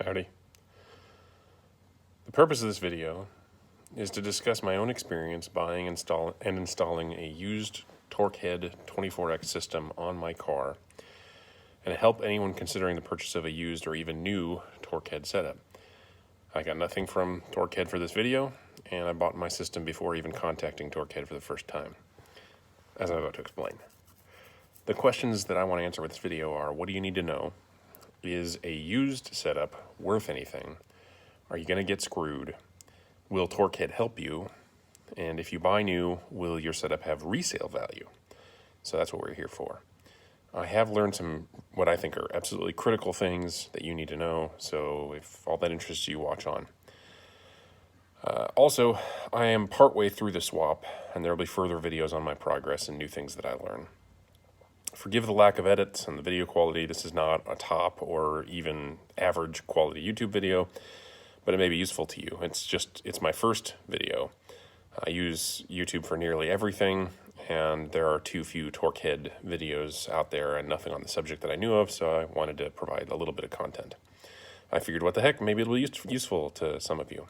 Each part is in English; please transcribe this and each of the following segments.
Howdy. The purpose of this video is to discuss my own experience buying and installing a used TorqHead 24X system on my car, and to help anyone considering the purchase of a used or even new TorqHead setup. I got nothing from TorqHead for this video, and I bought my system before even contacting TorqHead for the first time, as I'm about to explain. The questions that I want to answer with this video are: what do you need to know? Is a used setup worth anything? Are you going to get screwed? Will TorqHead help you? And if you buy new, will your setup have resale value? So that's what we're here for. I have learned some what I think are absolutely critical things that you need to know, so if all that interests you, watch on. Also, I am partway through the swap, and there will be further videos on my progress and new things that I learn. Forgive the lack of edits and the video quality. This is not a top or even average quality YouTube video, but it may be useful to you. It's my first video. I use YouTube for nearly everything, and there are too few TorqHead videos out there and nothing on the subject that I knew of, so I wanted to provide a little bit of content. I figured, what the heck, maybe it'll be useful to some of you.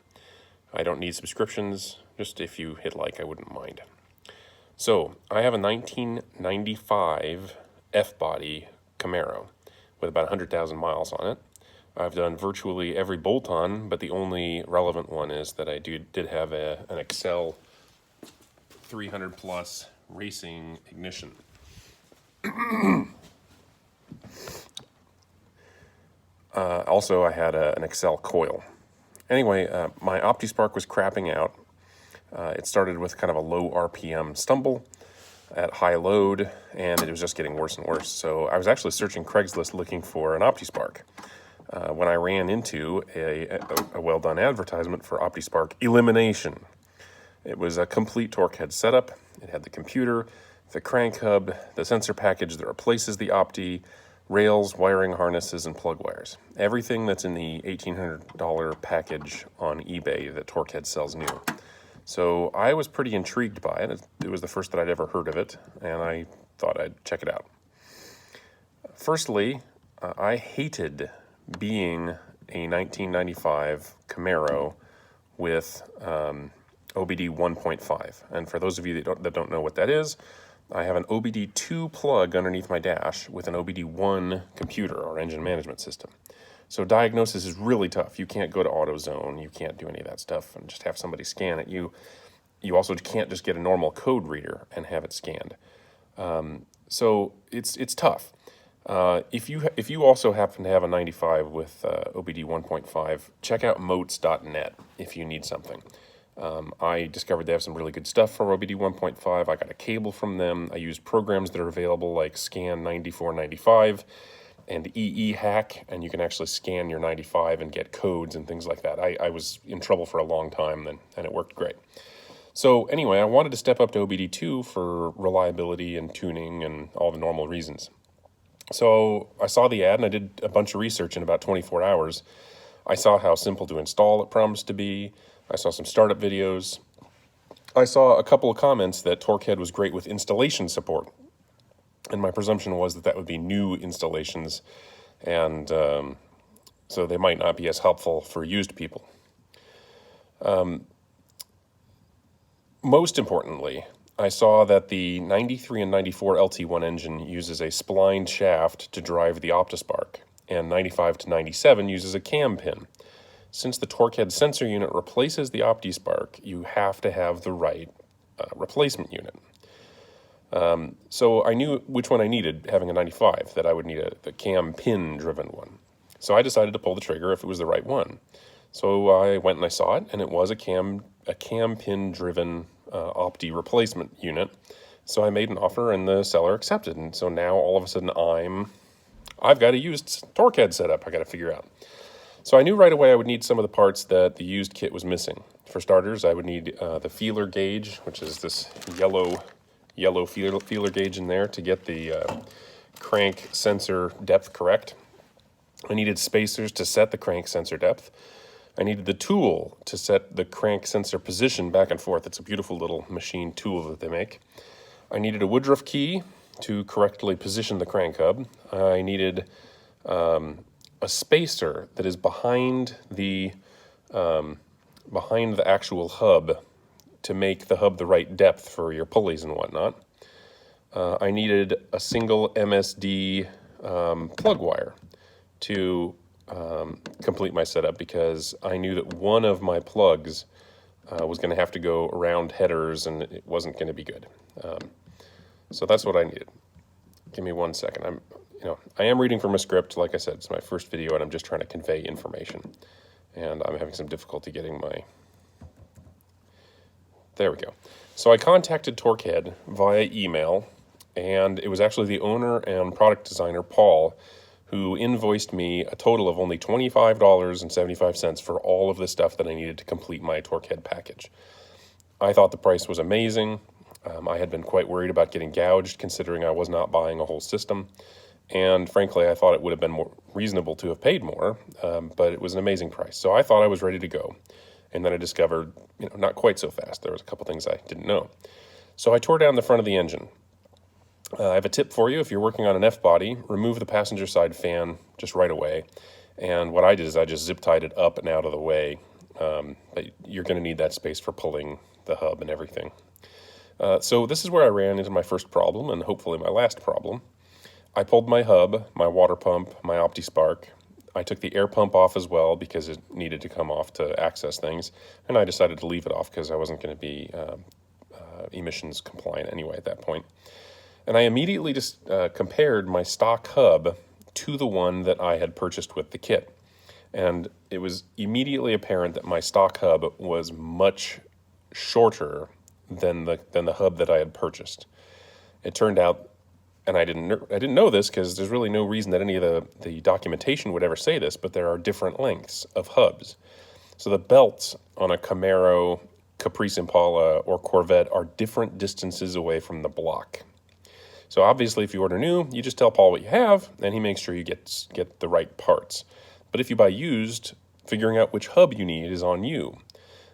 I don't need subscriptions, just if you hit like, I wouldn't mind. So, I have a 1995 F-body Camaro with about 100,000 miles on it. I've done virtually every bolt-on, but the only relevant one is that I did have an Excel 300 plus racing ignition. Also, I had an Excel coil. Anyway, my OptiSpark was crapping out. It started with kind of a low RPM stumble at high load, and it was just getting worse and worse. So I was actually searching Craigslist looking for an OptiSpark when I ran into a well-done advertisement for OptiSpark Elimination. It was a complete TorqHead setup. It had the computer, the crank hub, the sensor package that replaces the Opti, rails, wiring harnesses, and plug wires. Everything that's in the $1,800 package on eBay that TorqHead sells new. So I was pretty intrigued by it. It was the first that I'd ever heard of it, and I thought I'd check it out. Firstly, I hated being a 1995 Camaro with OBD 1.5. And for those of you that don't know what that is, I have an OBD 2 plug underneath my dash with an OBD 1 computer or engine management system. So diagnosis is really tough. You can't go to AutoZone. You can't do any of that stuff and just have somebody scan it. You also can't just get a normal code reader and have it scanned. So it's tough. If you also happen to have a 95 with OBD 1.5, check out motes.net if you need something. I discovered they have some really good stuff for OBD 1.5. I got a cable from them. I used programs that are available like Scan 9495 and EE Hack, and you can actually scan your 95 and get codes and things like that. I was in trouble for a long time then, and it worked great. So anyway, I wanted to step up to OBD2 for reliability and tuning and all the normal reasons. So I saw the ad and I did a bunch of research in about 24 hours. I saw how simple to install it promised to be. I saw some startup videos. I saw a couple of comments that TorqHead was great with installation support. And my presumption was that would be new installations, and so they might not be as helpful for used people. Most importantly, I saw that the 93 and 94 LT1 engine uses a splined shaft to drive the OptiSpark, and 95 to 97 uses a cam pin. Since the TorqHead sensor unit replaces the OptiSpark, you have to have the right replacement unit. So I knew which one I needed, having a 95, that I would need the cam pin driven one. So I decided to pull the trigger if it was the right one. So I went and I saw it, and it was a cam pin driven Opti replacement unit. So I made an offer and the seller accepted. And so now all of a sudden I've got a used TorqHead setup I got to figure out. So I knew right away I would need some of the parts that the used kit was missing. For starters, I would need the feeler gauge, which is this yellow feeler gauge in there to get the crank sensor depth correct. I needed spacers to set the crank sensor depth. I needed the tool to set the crank sensor position back and forth. It's a beautiful little machine tool that they make. I needed a Woodruff key to correctly position the crank hub. I needed a spacer that is behind the actual hub to make the hub the right depth for your pulleys and whatnot. I needed a single MSD plug wire to complete my setup, because I knew that one of my plugs was going to have to go around headers and it wasn't going to be good. So that's what I needed. Give me 1 second. I am reading from a script. Like I said, it's my first video and I'm just trying to convey information. And I'm having some difficulty getting my... There we go. So I contacted TorqHead via email, and it was actually the owner and product designer, Paul, who invoiced me a total of only $25.75 for all of the stuff that I needed to complete my TorqHead package. I thought the price was amazing. I had been quite worried about getting gouged, considering I was not buying a whole system. And frankly, I thought it would have been more reasonable to have paid more, but it was an amazing price. So I thought I was ready to go. And then I discovered, not quite so fast. There was a couple things I didn't know. So I tore down the front of the engine. I have a tip for you. If you're working on an F-body, remove the passenger side fan just right away. And what I did is I just zip tied it up and out of the way. But you're going to need that space for pulling the hub and everything. So this is where I ran into my first problem, and hopefully my last problem. I pulled my hub, my water pump, my OptiSpark. I took the air pump off as well because it needed to come off to access things. And I decided to leave it off because I wasn't going to be emissions compliant anyway at that point. And I immediately just compared my stock hub to the one that I had purchased with the kit. And it was immediately apparent that my stock hub was much shorter than the hub that I had purchased. It turned out, and I didn't know this because there's really no reason that any of the documentation would ever say this, but there are different lengths of hubs. So the belts on a Camaro, Caprice Impala, or Corvette are different distances away from the block. So obviously, if you order new, you just tell Paul what you have, and he makes sure you get the right parts. But if you buy used, figuring out which hub you need is on you.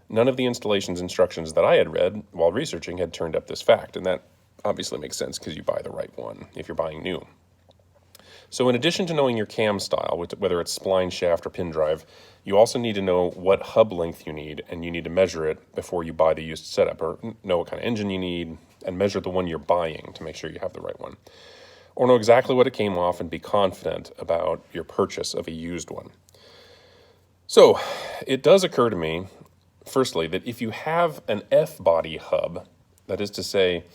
None of the installations instructions that I had read while researching had turned up this fact, and that obviously makes sense because you buy the right one if you're buying new. So in addition to knowing your cam style, whether it's spline, shaft, or pin drive, you also need to know what hub length you need, and you need to measure it before you buy the used setup, or know what kind of engine you need, and measure the one you're buying to make sure you have the right one. Or know exactly what it came off and be confident about your purchase of a used one. So it does occur to me, firstly, that if you have an F-body hub, that is to say,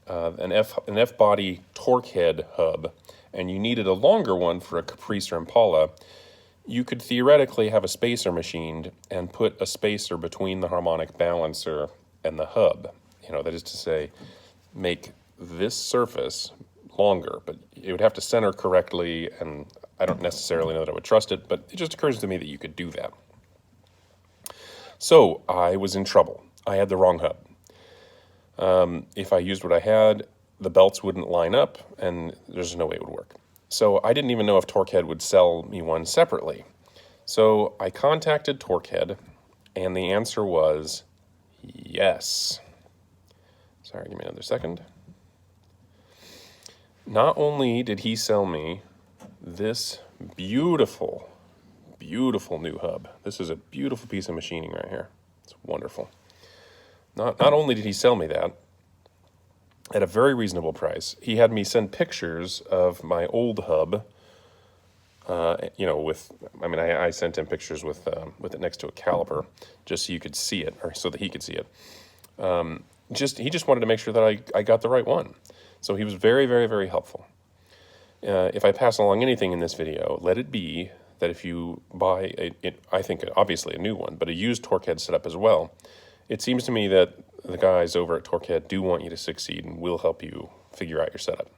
an F-body TorqHead hub, and you needed a longer one for a Caprice or Impala, you could theoretically have a spacer machined and put a spacer between the harmonic balancer and the hub. That is to say, make this surface longer, but it would have to center correctly, and I don't necessarily know that I would trust it, but it just occurs to me that you could do that. So I was in trouble. I had the wrong hub. If I used what I had, the belts wouldn't line up, and there's no way it would work. So I didn't even know if TorqHead would sell me one separately. So I contacted TorqHead, and the answer was yes. Sorry, give me another second. Not only did he sell me this beautiful, beautiful new hub. This is a beautiful piece of machining right here. It's wonderful. Not only did he sell me that at a very reasonable price, he had me send pictures of my old hub. I sent him pictures with it next to a caliper, just so you could see it, or so that he could see it. He just wanted to make sure that I got the right one. So he was very, very, very helpful. If I pass along anything in this video, let it be that if you buy I think obviously a new one, but a used TorqHead setup as well, it seems to me that the guys over at TorqHead do want you to succeed and will help you figure out your setup.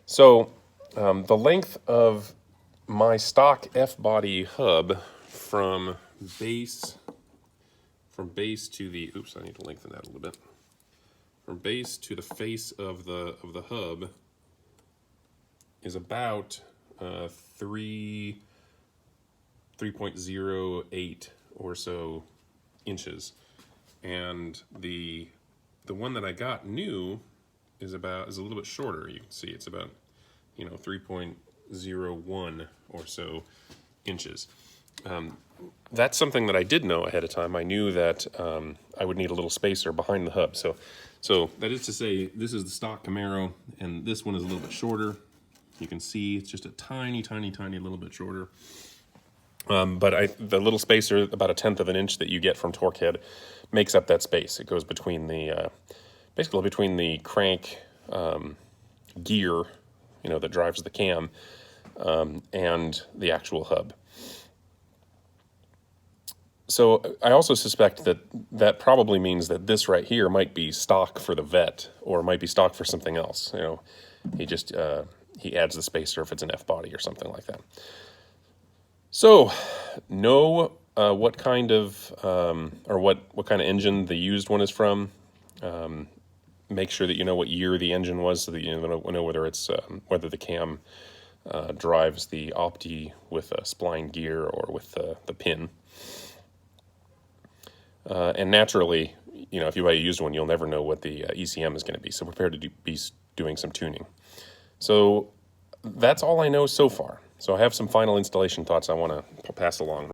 So the length of my stock F-body hub from base to the, oops, I need to lengthen that a little bit. From base to the face of the hub is about 3.08 or so inches, and the one that I got new is a little bit shorter. You can see it's about 3.01 or so inches. That's something that I did know ahead of time. I knew that I would need a little spacer behind the hub. So that is to say, this is the stock Camaro, and this one is a little bit shorter. You can see it's just a tiny, tiny, tiny little bit shorter. But the little spacer, about 1/10 of an inch that you get from TorqHead, makes up that space. It goes between the, basically between the crank gear, that drives the cam, and the actual hub. So I also suspect that that probably means that this right here might be stock for the vet, or might be stock for something else. He just, he adds the spacer if it's an F-body or something like that. So, know what kind of or what kind of engine the used one is from. Make sure that you know what year the engine was, so that you know whether it's whether the cam drives the Opti with a spline gear or with the pin. And naturally, if you buy a used one, you'll never know what the ECM is going to be. So prepare to be doing some tuning. So that's all I know so far. So I have some final installation thoughts I want to pass along.